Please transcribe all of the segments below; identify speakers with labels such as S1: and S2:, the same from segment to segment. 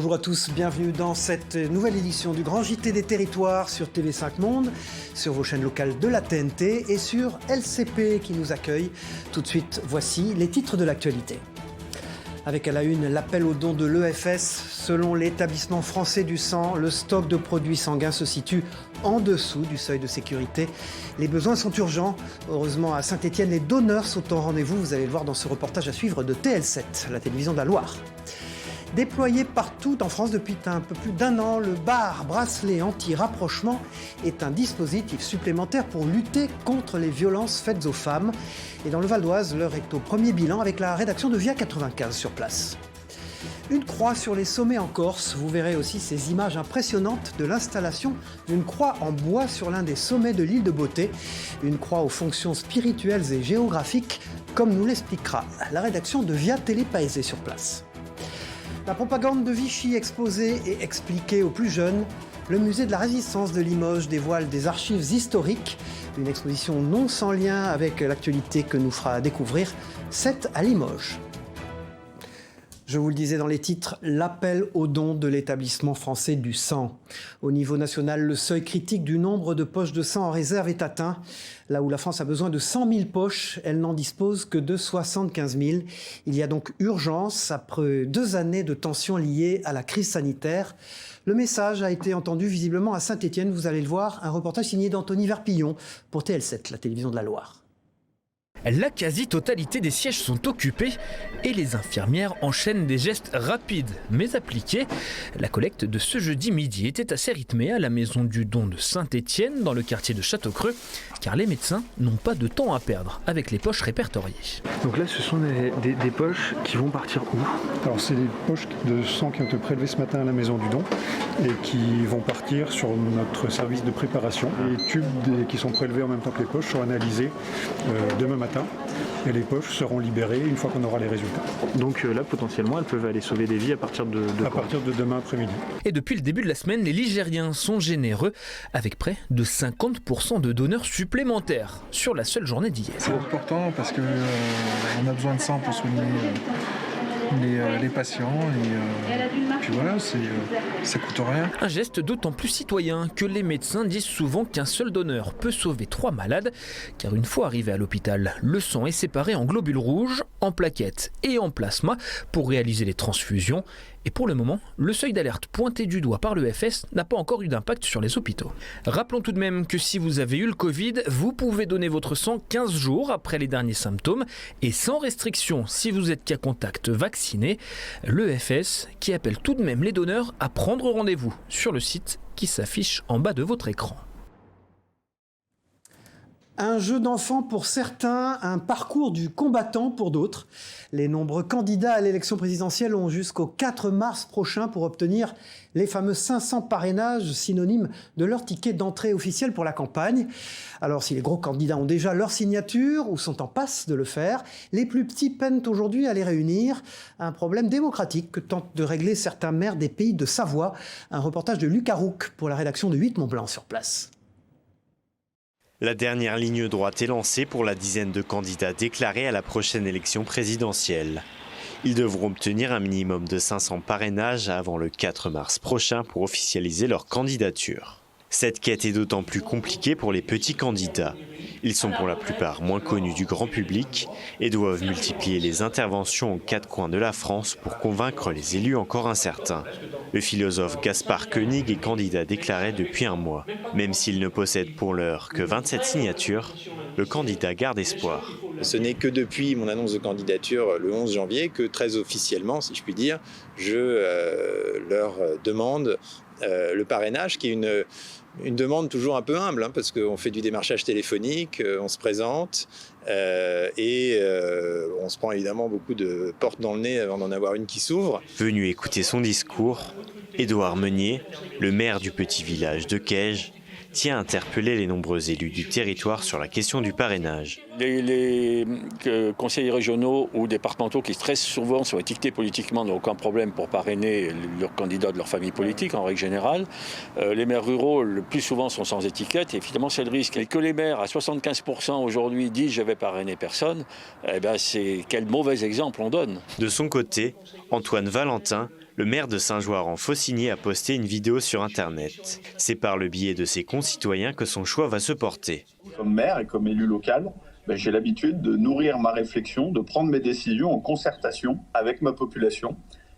S1: Bonjour à tous, bienvenue dans cette nouvelle édition du Grand JT des Territoires sur TV5 Monde, sur vos chaînes locales de la TNT et sur LCP qui nous accueille. Tout de suite, voici les titres de l'actualité. Avec à la une l'appel aux dons de l'EFS. Selon l'établissement français du sang, le stock de produits sanguins se situe en dessous du seuil de sécurité. Les besoins sont urgents. Heureusement, à Saint-Étienne, les donneurs sont au rendez-vous. Vous allez le voir dans ce reportage à suivre de TL7, la télévision de la Loire. Déployé partout en France depuis un peu plus d'un an, le BAR, bracelet anti-rapprochement, est un dispositif supplémentaire pour lutter contre les violences faites aux femmes. Et dans le Val d'Oise, l'heure est au premier bilan avec la rédaction de Via 95 sur place. Une croix sur les sommets en Corse. Vous verrez aussi ces images impressionnantes de l'installation d'une croix en bois sur l'un des sommets de l'île de Beauté. Une croix aux fonctions spirituelles et géographiques, comme nous l'expliquera la rédaction de Via Télépaésé sur place. La propagande de Vichy exposée et expliquée aux plus jeunes. Le musée de la Résistance de Limoges dévoile des archives historiques. Une exposition non sans lien avec l'actualité que nous fera découvrir cette à Limoges. Je vous le disais dans les titres, l'appel aux dons de l'établissement français du sang. Au niveau national, le seuil critique du nombre de poches de sang en réserve est atteint. Là où la France a besoin de 100 000 poches, elle n'en dispose que de 75 000. Il y a donc urgence après 2 années de tensions liées à la crise sanitaire. Le message a été entendu visiblement à Saint-Étienne. Vous allez le voir, un reportage signé d'Anthony Verpillon pour TL7, la télévision de la Loire.
S2: La quasi-totalité des sièges sont occupés et les infirmières enchaînent des gestes rapides mais appliqués. La collecte de ce jeudi midi était assez rythmée à la maison du don de Saint-Étienne dans le quartier de Châteaucreux car les médecins n'ont pas de temps à perdre avec les poches répertoriées.
S3: Donc là ce sont des poches qui vont partir où ?
S4: Alors c'est des poches de sang qui ont été prélevées ce matin à la maison du don et qui vont partir sur notre service de préparation. Les tubes qui sont prélevés en même temps que les poches sont analysés demain matin. Et les poches seront libérées une fois qu'on aura les résultats.
S3: Donc là, potentiellement, elles peuvent aller sauver des vies à partir de
S4: À partir de demain après-midi.
S2: Et depuis le début de la semaine, les Ligériens sont généreux avec près de 50% de donneurs supplémentaires sur la seule journée d'hier.
S5: C'est important parce qu'on a besoin de sang pour soigner les patients et puis voilà, ça coûte rien.
S2: Un geste d'autant plus citoyen que les médecins disent souvent qu'un seul donneur peut sauver 3 malades car une fois arrivé à l'hôpital, le sang est séparé en globules rouges, en plaquettes et en plasma pour réaliser les transfusions. Et pour le moment, le seuil d'alerte pointé du doigt par l'EFS n'a pas encore eu d'impact sur les hôpitaux. Rappelons tout de même que si vous avez eu le Covid, vous pouvez donner votre sang 15 jours après les derniers symptômes et sans restriction si vous êtes cas contact vacciné. L'EFS qui appelle tout de même les donneurs à prendre rendez-vous sur le site qui s'affiche en bas de votre écran.
S1: Un jeu d'enfant pour certains, un parcours du combattant pour d'autres. Les nombreux candidats à l'élection présidentielle ont jusqu'au 4 mars prochain pour obtenir les fameux 500 parrainages synonymes de leur ticket d'entrée officiel pour la campagne. Alors si les gros candidats ont déjà leur signature ou sont en passe de le faire, les plus petits peinent aujourd'hui à les réunir. Un problème démocratique que tentent de régler certains maires des pays de Savoie. Un reportage de Luc Arouk pour la rédaction de 8 Mont-Blanc sur place.
S6: La dernière ligne droite est lancée pour la dizaine de candidats déclarés à la prochaine élection présidentielle. Ils devront obtenir un minimum de 500 parrainages avant le 4 mars prochain pour officialiser leur candidature. Cette quête est d'autant plus compliquée pour les petits candidats. Ils sont pour la plupart moins connus du grand public et doivent multiplier les interventions aux 4 coins de la France pour convaincre les élus encore incertains. Le philosophe Gaspard Koenig est candidat déclaré depuis un mois. Même s'il ne possède pour l'heure que 27 signatures, le candidat garde espoir.
S7: Ce n'est que depuis mon annonce de candidature le 11 janvier que très officiellement, si je puis dire, je leur demande le parrainage, qui est une demande toujours un peu humble, parce qu'on fait du démarchage téléphonique, on se présente et on se prend évidemment beaucoup de portes dans le nez avant d'en avoir une qui s'ouvre.
S6: Venu écouter son discours, Édouard Meunier, le maire du petit village de Quège, tient à interpeller les nombreux élus du territoire sur la question du parrainage.
S8: Les conseillers régionaux ou départementaux qui stressent souvent sont étiquetés politiquement, n'ont aucun problème pour parrainer leurs candidats de leur famille politique en règle générale. Les maires ruraux, le plus souvent, sont sans étiquette et finalement c'est le risque. Et que les maires à 75% aujourd'hui disent « je vais parrainer personne », c'est quel mauvais exemple on donne.
S6: De son côté, Antoine Valentin, Le maire de Saint-Joire-en-Faucigny a posté une vidéo sur Internet. C'est par le biais de ses concitoyens que son choix va se porter.
S9: Comme maire et comme élu local, j'ai l'habitude de nourrir ma réflexion, de prendre mes décisions en concertation avec ma population.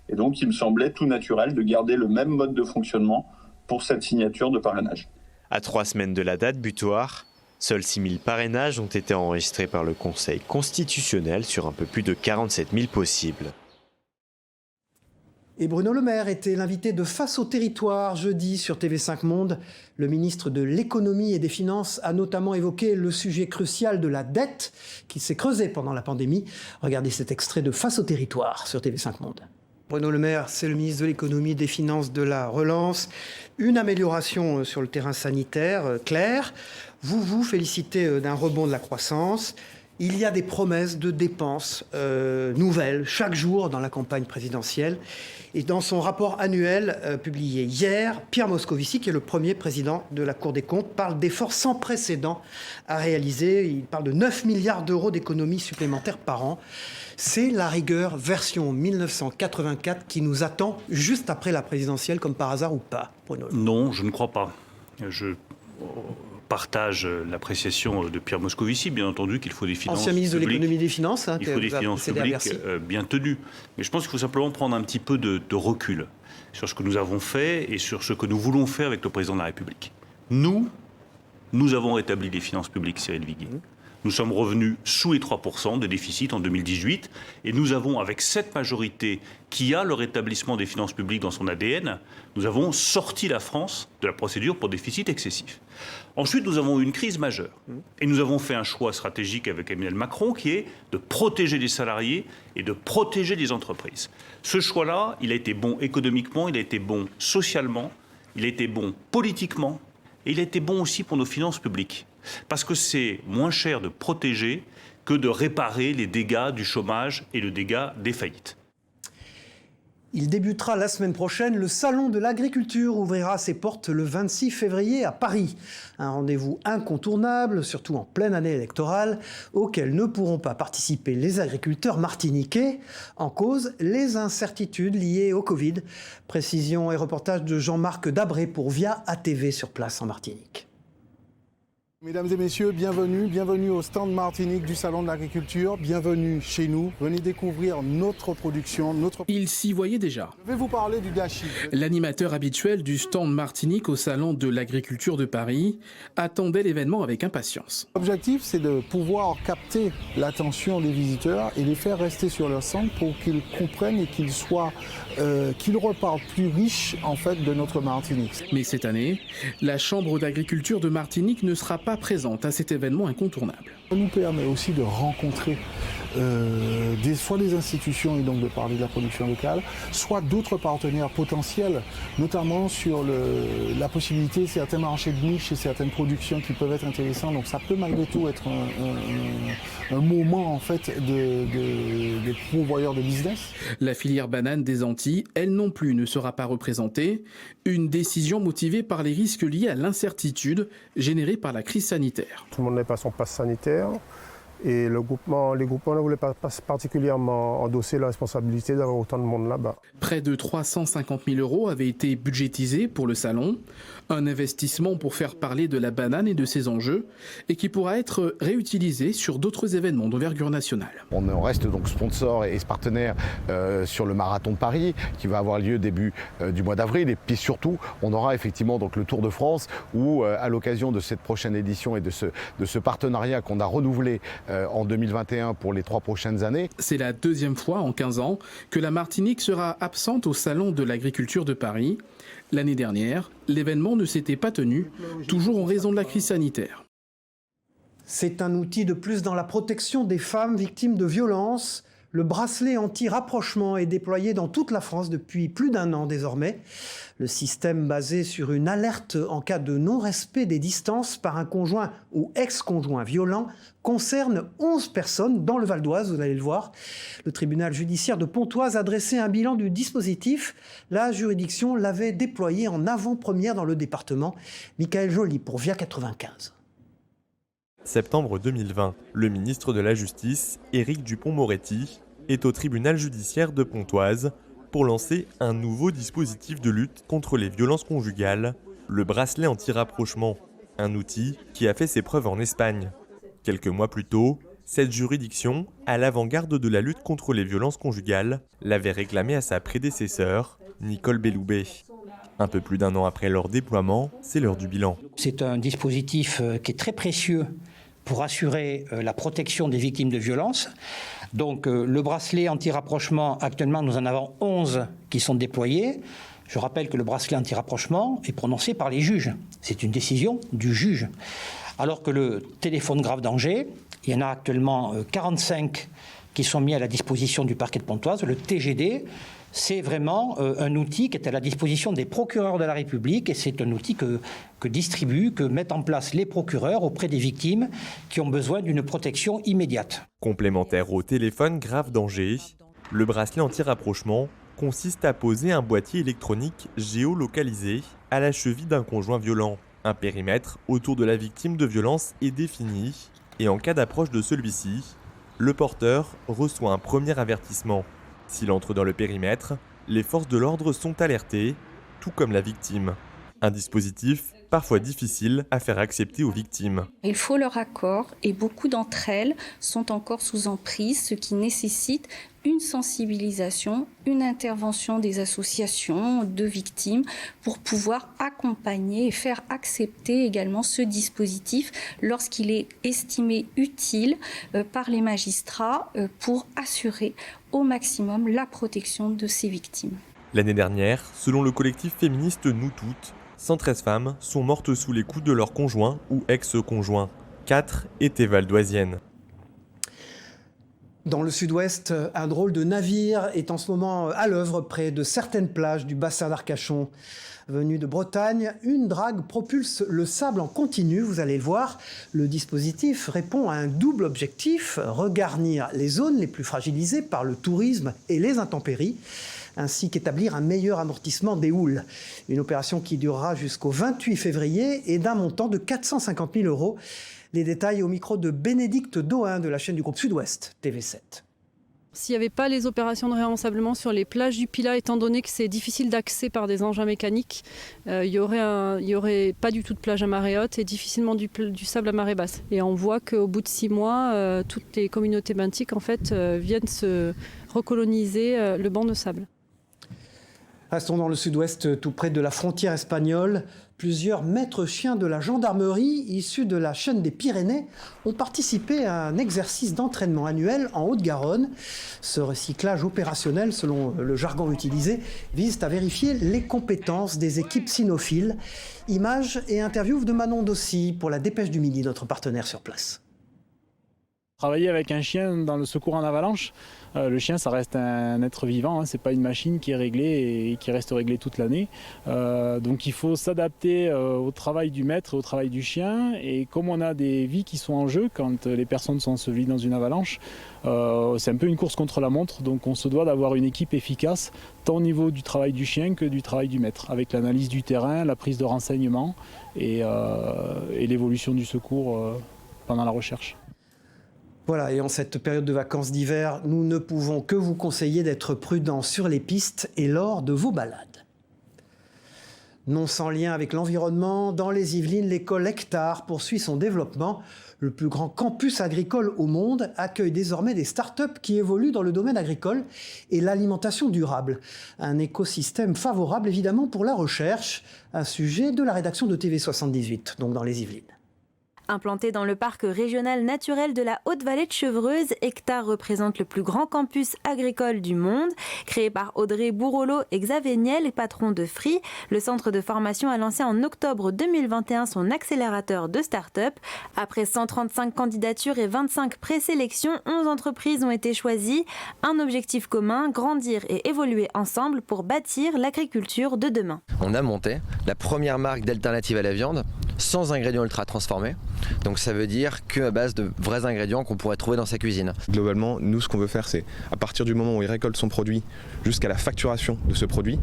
S9: Et donc, il me semblait tout naturel de garder le même mode de fonctionnement pour cette signature de parrainage.
S6: À 3 semaines de la date butoir, seuls 6 000 parrainages ont été enregistrés par le Conseil constitutionnel sur un peu plus de 47 000 possibles.
S1: Et Bruno Le Maire était l'invité de Face au territoire jeudi sur TV5 Monde. Le ministre de l'économie et des finances a notamment évoqué le sujet crucial de la dette qui s'est creusée pendant la pandémie. Regardez cet extrait de Face au territoire sur TV5 Monde. Bruno Le Maire, c'est le ministre de l'économie, des finances, de la relance. Une amélioration sur le terrain sanitaire, claire. Vous vous félicitez d'un rebond de la croissance. Il y a des promesses de dépenses nouvelles chaque jour dans la campagne présidentielle. Et dans son rapport annuel publié hier, Pierre Moscovici, qui est le premier président de la Cour des comptes, parle d'efforts sans précédent à réaliser. Il parle de 9 milliards d'euros d'économies supplémentaires par an. C'est la rigueur version 1984 qui nous attend juste après la présidentielle, comme par hasard ou pas, Bruno?
S10: Non, je ne crois pas. Je partage l'appréciation de Pierre Moscovici, bien entendu, qu'il faut des finances
S1: ancien ministre
S10: publiques,
S1: de l'économie et des finances,
S10: il faut des finances publiques bien tenues. Mais je pense qu'il faut simplement prendre un petit peu de recul sur ce que nous avons fait et sur ce que nous voulons faire avec le président de la République. Nous avons rétabli les finances publiques, Cyril Viguier. Nous sommes revenus sous les 3% de déficit en 2018 et nous avons, avec cette majorité qui a le rétablissement des finances publiques dans son ADN, nous avons sorti la France de la procédure pour déficit excessif. Ensuite, nous avons eu une crise majeure et nous avons fait un choix stratégique avec Emmanuel Macron qui est de protéger les salariés et de protéger les entreprises. Ce choix-là, il a été bon économiquement, il a été bon socialement, il a été bon politiquement et il a été bon aussi pour nos finances publiques. Parce que c'est moins cher de protéger que de réparer les dégâts du chômage et le dégât des faillites.
S1: Il débutera la semaine prochaine. Le Salon de l'agriculture ouvrira ses portes le 26 février à Paris. Un rendez-vous incontournable, surtout en pleine année électorale, auquel ne pourront pas participer les agriculteurs martiniquais. En cause, les incertitudes liées au Covid. Précision et reportage de Jean-Marc Dabré pour Via ATV sur place en Martinique.
S11: Mesdames et messieurs, bienvenue au stand Martinique du Salon de l'Agriculture, bienvenue chez nous, venez découvrir notre production,
S12: Il s'y voyait déjà.
S11: Je vais vous parler du dashi.
S12: L'animateur habituel du stand Martinique au Salon de l'Agriculture de Paris attendait l'événement avec impatience.
S11: L'objectif, c'est de pouvoir capter l'attention des visiteurs et les faire rester sur leur stand pour qu'ils comprennent et qu'ils repartent plus riches en fait de notre Martinique.
S12: Mais cette année, la Chambre d'agriculture de Martinique ne sera pas présente à cet événement incontournable.
S11: Ça nous permet aussi de rencontrer soit des institutions et donc de parler de la production locale, soit d'autres partenaires potentiels, notamment sur la possibilité de certains marchés de niche et certaines productions qui peuvent être intéressantes. Donc ça peut malgré tout être un moment en fait de pourvoyeurs de business.
S12: La filière banane des Antilles, elle non plus, ne sera pas représentée. Une décision motivée par les risques liés à l'incertitude générée par la crise sanitaire.
S13: Tout le monde n'est pas son passe sanitaire. Et les groupements ne voulaient pas particulièrement endosser la responsabilité d'avoir autant de monde là-bas.
S12: Près de 350 000 € avaient été budgétisés pour le salon. Un investissement pour faire parler de la banane et de ses enjeux et qui pourra être réutilisé sur d'autres événements d'envergure nationale.
S14: On reste donc sponsor et partenaire sur le Marathon de Paris qui va avoir lieu début du mois d'avril. Et puis surtout, on aura effectivement donc le Tour de France où à l'occasion de cette prochaine édition et de ce partenariat qu'on a renouvelé en 2021 pour les 3 prochaines années.
S12: C'est la deuxième fois en 15 ans que la Martinique sera absente au Salon de l'Agriculture de Paris. L'année dernière, l'événement ne s'était pas tenu, toujours en raison de la crise sanitaire.
S1: C'est un outil de plus dans la protection des femmes victimes de violences. Le bracelet anti-rapprochement est déployé dans toute la France depuis plus d'1 an désormais. Le système basé sur une alerte en cas de non-respect des distances par un conjoint ou ex-conjoint violent concerne 11 personnes dans le Val d'Oise, vous allez le voir. Le tribunal judiciaire de Pontoise a dressé un bilan du dispositif. La juridiction l'avait déployé en avant-première dans le département. Michael Joly pour Via 95.
S15: Septembre 2020, le ministre de la Justice, Éric Dupond-Moretti, est au tribunal judiciaire de Pontoise pour lancer un nouveau dispositif de lutte contre les violences conjugales, le bracelet anti-rapprochement, un outil qui a fait ses preuves en Espagne. Quelques mois plus tôt, cette juridiction, à l'avant-garde de la lutte contre les violences conjugales, l'avait réclamé à sa prédécesseur, Nicole Belloubet. Un peu plus d'1 an après leur déploiement, c'est l'heure du bilan.
S16: C'est un dispositif qui est très précieux pour assurer la protection des victimes de violences. Donc le bracelet anti-rapprochement, actuellement nous en avons 11 qui sont déployés. Je rappelle que le bracelet anti-rapprochement est prononcé par les juges. C'est une décision du juge. Alors que le téléphone grave danger, il y en a actuellement 45 qui sont mis à la disposition du parquet de Pontoise. Le TGD, c'est vraiment un outil qui est à la disposition des procureurs de la République et c'est un outil que mettent en place les procureurs auprès des victimes qui ont besoin d'une protection immédiate.
S15: Complémentaire au téléphone grave danger, le bracelet anti-rapprochement consiste à poser un boîtier électronique géolocalisé à la cheville d'un conjoint violent. Un périmètre autour de la victime de violence est défini et en cas d'approche de celui-ci, le porteur reçoit un premier avertissement. S'il entre dans le périmètre, les forces de l'ordre sont alertées, tout comme la victime. Un dispositif parfois difficile à faire accepter aux victimes.
S17: Il faut leur accord et beaucoup d'entre elles sont encore sous emprise, ce qui nécessite une sensibilisation, une intervention des associations de victimes pour pouvoir accompagner et faire accepter également ce dispositif lorsqu'il est estimé utile par les magistrats pour assurer au maximum la protection de ces victimes.
S15: L'année dernière, selon le collectif féministe Nous Toutes, 113 femmes sont mortes sous les coups de leur conjoint ou ex-conjoint. 4 étaient valdoisiennes.
S1: Dans le sud-ouest, un drôle de navire est en ce moment à l'œuvre près de certaines plages du bassin d'Arcachon. Venu de Bretagne, une drague propulse le sable en continu, vous allez le voir. Le dispositif répond à un double objectif, regarnir les zones les plus fragilisées par le tourisme et les intempéries, ainsi qu'établir un meilleur amortissement des houles. Une opération qui durera jusqu'au 28 février et d'un montant de 450 000 €. Les détails au micro de Bénédicte Dohain de la chaîne du groupe Sud-Ouest, TV7.
S18: S'il n'y avait pas les opérations de réensablement sur les plages du Pilat, étant donné que c'est difficile d'accès par des engins mécaniques, il y aurait pas du tout de plage à marée haute et difficilement du sable à marée basse. Et on voit qu'au bout de 6 mois, toutes les communautés benthiques en fait, viennent se recoloniser le banc de sable.
S1: Restons dans le sud-ouest, tout près de la frontière espagnole. Plusieurs maîtres chiens de la gendarmerie, issus de la chaîne des Pyrénées, ont participé à un exercice d'entraînement annuel en Haute-Garonne. Ce recyclage opérationnel, selon le jargon utilisé, vise à vérifier les compétences des équipes cynophiles. Images et interviews de Manon Dossi pour la Dépêche du Midi, notre partenaire sur place.
S19: Travailler avec un chien dans le secours en avalanche, le chien ça reste un être vivant, hein, c'est pas une machine qui est réglée et qui reste réglée toute l'année. Donc il faut s'adapter au travail du maître et au travail du chien. Et comme on a des vies qui sont en jeu quand les personnes sont ensevelies dans une avalanche, c'est un peu une course contre la montre. Donc on se doit d'avoir une équipe efficace, tant au niveau du travail du chien que du travail du maître, avec l'analyse du terrain, la prise de renseignements et l'évolution du secours pendant la recherche.
S1: Voilà, et en cette période de vacances d'hiver, nous ne pouvons que vous conseiller d'être prudents sur les pistes et lors de vos balades. Non sans lien avec l'environnement, dans les Yvelines, l'école Hectare poursuit son développement. Le plus grand campus agricole au monde accueille désormais des start-up qui évoluent dans le domaine agricole et l'alimentation durable. Un écosystème favorable évidemment pour la recherche, un sujet de la rédaction de TV78, donc dans les Yvelines.
S20: Implanté dans le parc régional naturel de la Haute-Vallée de Chevreuse, Hectare représente le plus grand campus agricole du monde. Créé par Audrey Bourrolo et Xavier Niel, patron de Free, le centre de formation a lancé en octobre 2021 son accélérateur de start-up. Après 135 candidatures et 25 présélections, 11 entreprises ont été choisies. Un objectif commun, grandir et évoluer ensemble pour bâtir l'agriculture de demain.
S21: On a monté la première marque d'alternative à la viande sans ingrédients ultra transformés. Donc ça veut dire qu'à base de vrais ingrédients qu'on pourrait trouver dans sa cuisine.
S22: Globalement, nous ce qu'on veut faire, c'est à partir du moment où il récolte son produit jusqu'à la facturation de ce produit,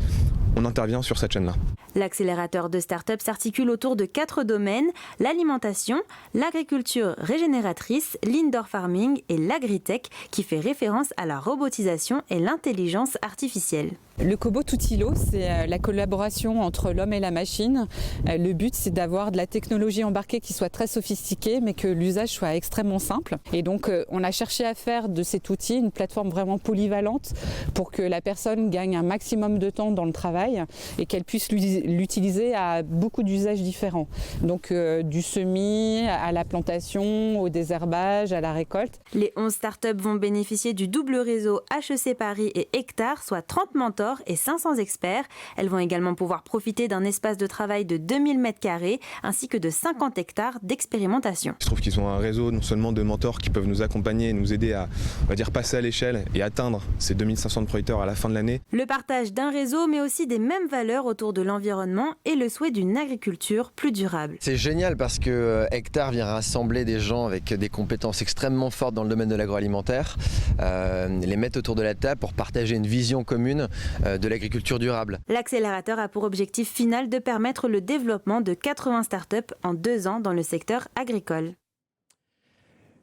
S22: on intervient sur cette chaîne-là.
S20: L'accélérateur de start-up s'articule autour de 4 domaines, l'alimentation, l'agriculture régénératrice, l'indoor farming et l'agritech qui fait référence à la robotisation et l'intelligence artificielle.
S3: Le Cobot tout îlot, c'est la collaboration entre l'homme et la machine. Le but, c'est d'avoir de la technologie embarquée qui soit très sophistiquée, mais que l'usage soit extrêmement simple. Et donc, on a cherché à faire de cet outil une plateforme vraiment polyvalente pour que la personne gagne un maximum de temps dans le travail et qu'elle puisse l'utiliser à beaucoup d'usages différents. Donc, du semis à la plantation, au désherbage, à la récolte.
S20: Les 11 startups vont bénéficier du double réseau HEC Paris et Hectare, soit 30 mentors et 500 experts. Elles vont également pouvoir profiter d'un espace de travail de 2000 m² ainsi que de 50 hectares d'expérimentation.
S22: Je trouve qu'ils ont un réseau non seulement de mentors qui peuvent nous accompagner et nous aider à, on va dire, passer à l'échelle et atteindre ces 2500 producteurs à la fin de l'année.
S20: Le partage d'un réseau mais aussi des mêmes valeurs autour de l'environnement et le souhait d'une agriculture plus durable.
S21: C'est génial parce que Hectare vient rassembler des gens avec des compétences extrêmement fortes dans le domaine de l'agroalimentaire, les mettre autour de la table pour partager une vision commune de l'agriculture durable.
S20: L'accélérateur a pour objectif final de permettre le développement de 80 startups en 2 ans dans le secteur agricole.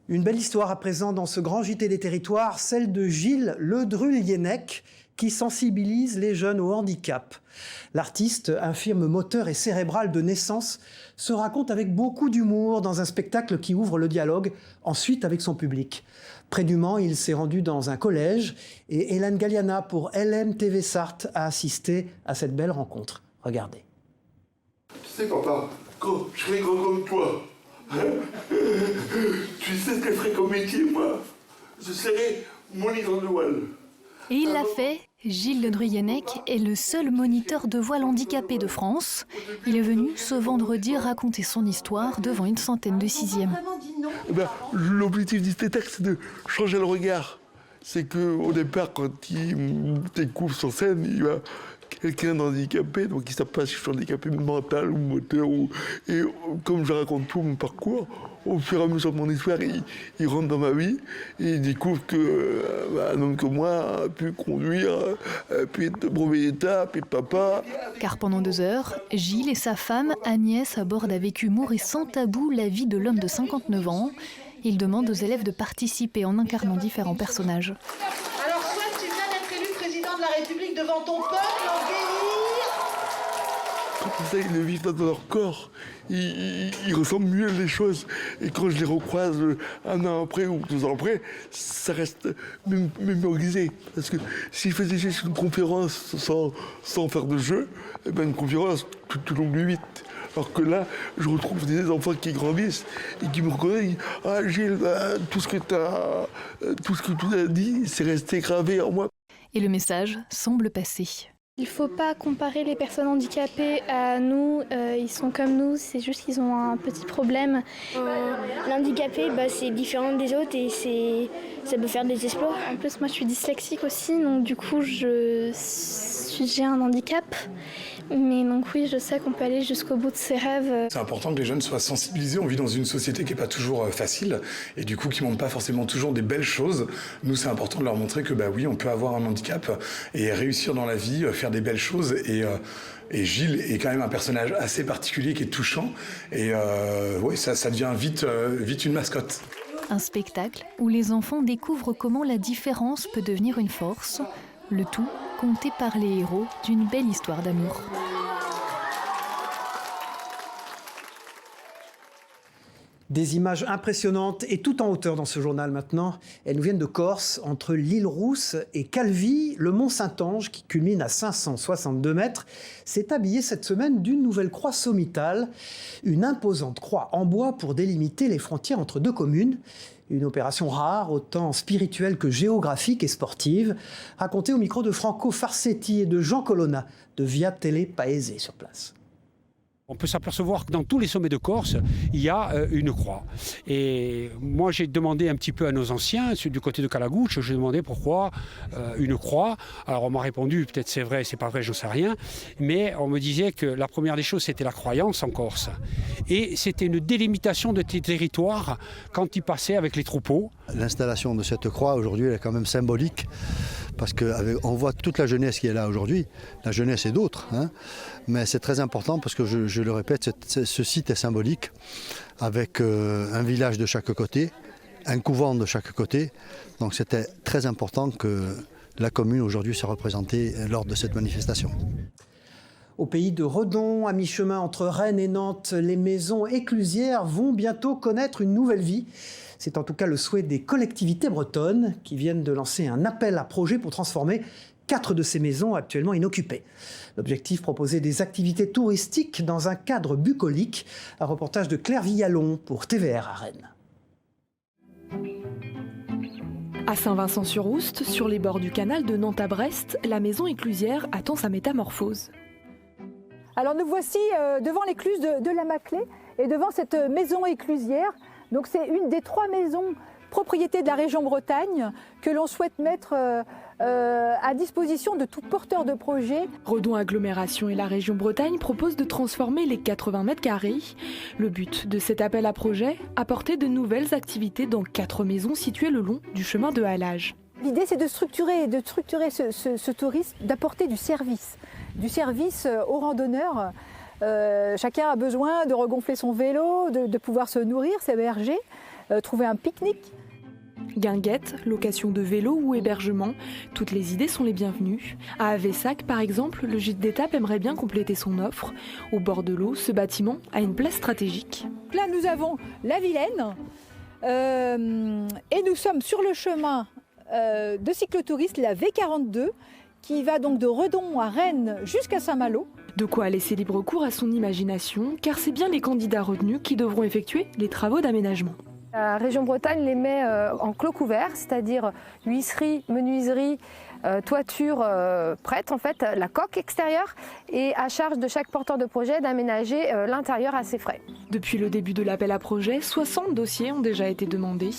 S1: Une belle histoire à présent dans ce grand JT des territoires, celle de Gilles Ledru-Lienec, qui sensibilise les jeunes au handicap. L'artiste, infirme moteur et cérébral de naissance, se raconte avec beaucoup d'humour dans un spectacle qui ouvre le dialogue ensuite avec son public. Près du Mans, il s'est rendu dans un collège et Hélène Galliana pour LMTV Sarthe a assisté à cette belle rencontre. Regardez.
S4: Tu sais papa, quand je serai grand comme toi, tu sais ce que je ferai comme métier moi? Je serai moniteur de voile.
S23: Et il l'a fait. Gilles Ledru-Lienec est le seul moniteur de voile handicapé de France. Il est venu ce vendredi raconter son histoire devant une centaine de sixièmes.
S4: L'objectif du spectacle, c'est de changer le regard. C'est qu'au départ, quand il découvre sur scène, il va quelqu'un d'handicapé, donc il ne sait pas si je suis handicapé mental ou moteur. Et comme je raconte tout mon parcours, au fur et à mesure de mon histoire, il rentre dans ma vie et il découvre qu'un homme comme moi a pu conduire, puis être de brevet d'État, puis papa.
S23: Car pendant 2 heures, Gilles et sa femme Agnès abordent avec humour et sans tabou la vie de l'homme de 59 ans. Il demande aux élèves de participer en incarnant différents personnages.
S24: Alors soit tu viens d'être élu président de la République devant ton peuple, en délire.
S4: Quand ils essayent de vivre dans leur corps, ils ressentent mieux les choses. Et quand je les recroise 1 an après ou 2 ans après, ça reste mémorisé. Parce que si je faisais juste une conférence sans faire de jeu, eh ben une conférence, tout l'oublie vite. Alors que là, je retrouve des enfants qui grandissent et qui me reconnaissent. Ah Gilles, tout ce que tu as dit, c'est resté gravé en moi.
S23: Et le message semble passer.
S25: Il ne faut pas comparer les personnes handicapées à nous, ils sont comme nous, c'est juste qu'ils ont un petit problème.
S26: L'handicapé, c'est différent des autres et ça peut faire des exploits.
S25: En plus, moi je suis dyslexique aussi, donc du coup j'ai un handicap. Mais donc oui, je sais qu'on peut aller jusqu'au bout de ses rêves.
S27: C'est important que les jeunes soient sensibilisés. On vit dans une société qui n'est pas toujours facile et du coup qui ne montre pas forcément toujours des belles choses. Nous, c'est important de leur montrer que oui, on peut avoir un handicap et réussir dans la vie, faire des belles choses. Et Gilles est quand même un personnage assez particulier qui est touchant. Et ça devient vite une mascotte.
S23: Un spectacle où les enfants découvrent comment la différence peut devenir une force. Le tout conté par les héros d'une belle histoire d'amour.
S1: Des images impressionnantes et tout en hauteur dans ce journal maintenant. Elles nous viennent de Corse, entre l'île Rousse et Calvi. Le mont Saint-Ange, qui culmine à 562 mètres, s'est habillé cette semaine d'une nouvelle croix sommitale. Une imposante croix en bois pour délimiter les frontières entre 2 communes. Une opération rare, autant spirituelle que géographique et sportive, racontée au micro de Franco Farsetti et de Jean Colonna de Via Tele Paese sur place.
S28: On peut s'apercevoir que dans tous les sommets de Corse, il y a une croix. Et moi, j'ai demandé un petit peu à nos anciens, du côté de Calagouche, j'ai demandé pourquoi une croix. Alors, on m'a répondu, peut-être c'est vrai, c'est pas vrai, j'en sais rien. Mais on me disait que la première des choses, c'était la croyance en Corse. Et c'était une délimitation de tes territoires quand ils passaient avec les troupeaux.
S29: L'installation de cette croix, aujourd'hui, elle est quand même symbolique. Parce qu'on voit toute la jeunesse qui est là aujourd'hui, la jeunesse et d'autres, mais c'est très important parce que je le répète, ce site est symbolique, avec un village de chaque côté, un couvent de chaque côté, donc c'était très important de la commune aujourd'hui s'est représentée lors de cette manifestation.
S1: Au pays de Redon, à mi-chemin entre Rennes et Nantes, les maisons éclusières vont bientôt connaître une nouvelle vie. C'est en tout cas le souhait des collectivités bretonnes qui viennent de lancer un appel à projet pour transformer 4 de ces maisons actuellement inoccupées. L'objectif, proposer des activités touristiques dans un cadre bucolique. Un reportage de Claire Villalon pour TVR à Rennes.
S2: À Saint-Vincent-sur-Oust, sur les bords du canal de Nantes à Brest, la maison éclusière attend sa métamorphose.
S5: Alors nous voici devant l'écluse de la Maclée et devant cette maison éclusière. Donc c'est une des 3 maisons propriété de la région Bretagne que l'on souhaite mettre à disposition de tout porteur de projet.
S2: Redon Agglomération et la région Bretagne proposent de transformer les 80 mètres carrés. Le but de cet appel à projet, apporter de nouvelles activités dans 4 maisons situées le long du chemin de halage.
S5: L'idée c'est de structurer ce tourisme, d'apporter du service aux randonneurs. Chacun a besoin de regonfler son vélo, de pouvoir se nourrir, s'héberger, trouver un pique-nique.
S2: Guinguettes, location de vélo ou hébergement, toutes les idées sont les bienvenues. À Avessac, par exemple, le gîte d'étape aimerait bien compléter son offre. Au bord de l'eau, ce bâtiment a une place stratégique.
S5: Là, nous avons la Vilaine et nous sommes sur le chemin de cyclotouristes, la V42, qui va donc de Redon à Rennes jusqu'à Saint-Malo.
S2: De quoi laisser libre cours à son imagination, car c'est bien les candidats retenus qui devront effectuer les travaux d'aménagement.
S5: La région Bretagne les met en clos couvert, c'est-à-dire huisserie, menuiserie, toiture prête, en fait, la coque extérieure, et à charge de chaque porteur de projet d'aménager l'intérieur à ses frais.
S2: Depuis le début de l'appel à projet, 60 dossiers ont déjà été demandés.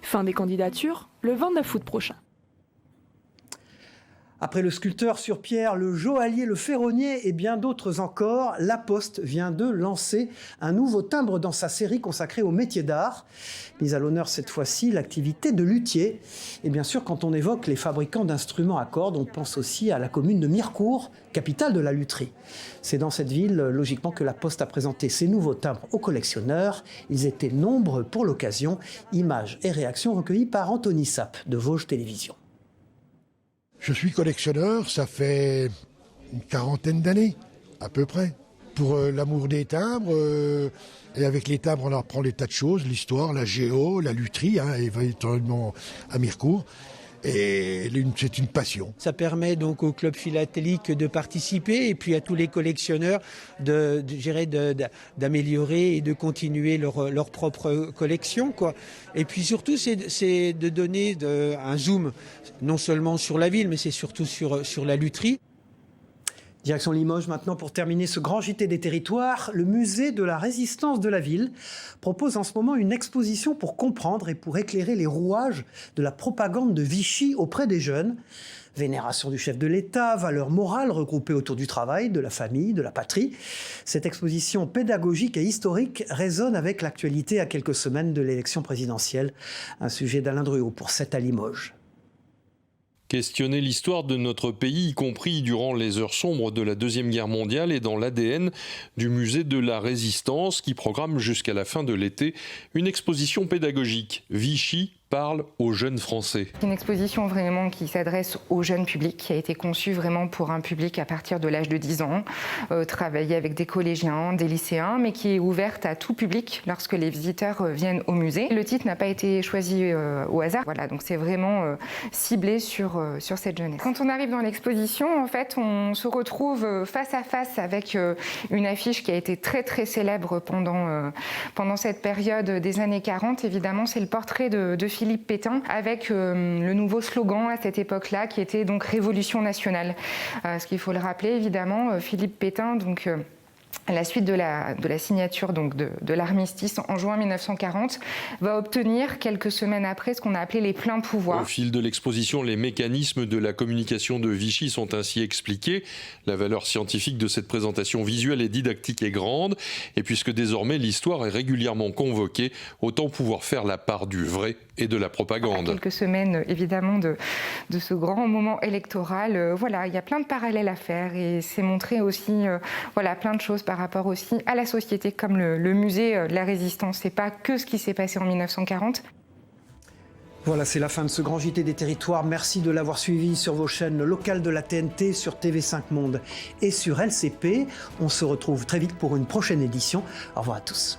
S2: Fin des candidatures, le 29 août prochain.
S1: Après le sculpteur sur pierre, le joaillier, le ferronnier et bien d'autres encore, La Poste vient de lancer un nouveau timbre dans sa série consacrée aux métiers d'art. Mise à l'honneur cette fois-ci, l'activité de luthier. Et bien sûr, quand on évoque les fabricants d'instruments à cordes, on pense aussi à la commune de Mirecourt, capitale de la lutherie. C'est dans cette ville, logiquement, que La Poste a présenté ses nouveaux timbres aux collectionneurs. Ils étaient nombreux pour l'occasion. Images et réactions recueillies par Anthony Sapp de Vosges Télévisions.
S6: Je suis collectionneur, ça fait une 40aine d'années, à peu près. Pour l'amour des timbres, et avec les timbres, on apprend des tas de choses, l'histoire, la géo, la lutherie, éventuellement à Mirecourt. Et c'est une passion.
S7: Ça permet donc au club philatélique de participer et puis à tous les collectionneurs d'améliorer et de continuer leur propre collection, quoi. Et puis surtout, c'est de donner un zoom, non seulement sur la ville, mais c'est surtout sur la lutherie.
S1: Direction Limoges maintenant pour terminer ce grand JT des territoires. Le musée de la résistance de la ville propose en ce moment une exposition pour comprendre et pour éclairer les rouages de la propagande de Vichy auprès des jeunes. Vénération du chef de l'État, valeurs morales regroupées autour du travail, de la famille, de la patrie. Cette exposition pédagogique et historique résonne avec l'actualité à quelques semaines de l'élection présidentielle. Un sujet d'Alain Druot pour 7 à Limoges.
S8: Questionner l'histoire de notre pays, y compris durant les heures sombres de la Deuxième Guerre mondiale, est dans l'ADN du musée de la Résistance qui programme jusqu'à la fin de l'été une exposition pédagogique. Vichy parle aux jeunes Français.
S9: Une exposition vraiment qui s'adresse au jeune public, qui a été conçue vraiment pour un public à partir de l'âge de 10 ans, travailler avec des collégiens, des lycéens, mais qui est ouverte à tout public lorsque les visiteurs viennent au musée. Le titre n'a pas été choisi au hasard, voilà, donc c'est vraiment ciblé sur cette jeunesse. Quand on arrive dans l'exposition, en fait, on se retrouve face à face avec une affiche qui a été très très célèbre pendant cette période des années 40. Évidemment, c'est le portrait de Philippe Pétain, avec le nouveau slogan à cette époque-là, qui était donc Révolution nationale. Ce qu'il faut le rappeler, évidemment, Philippe Pétain, donc à la suite de la signature donc de l'armistice en juin 1940, va obtenir quelques semaines après ce qu'on a appelé les pleins pouvoirs.
S8: Au fil de l'exposition, les mécanismes de la communication de Vichy sont ainsi expliqués. La valeur scientifique de cette présentation visuelle et didactique est grande, et puisque désormais l'histoire est régulièrement convoquée, autant pouvoir faire la part du vrai et de la propagande.
S9: Quelques semaines évidemment de ce grand moment électoral, voilà, il y a plein de parallèles à faire et c'est montrer aussi plein de choses par rapport aussi à la société, comme le musée de la Résistance. C'est pas que ce qui s'est passé en 1940.
S1: Voilà, c'est la fin de ce grand JT des territoires. Merci de l'avoir suivi sur vos chaînes locales de la TNT, sur TV5 Monde et sur LCP. On se retrouve très vite pour une prochaine édition. Au revoir à tous.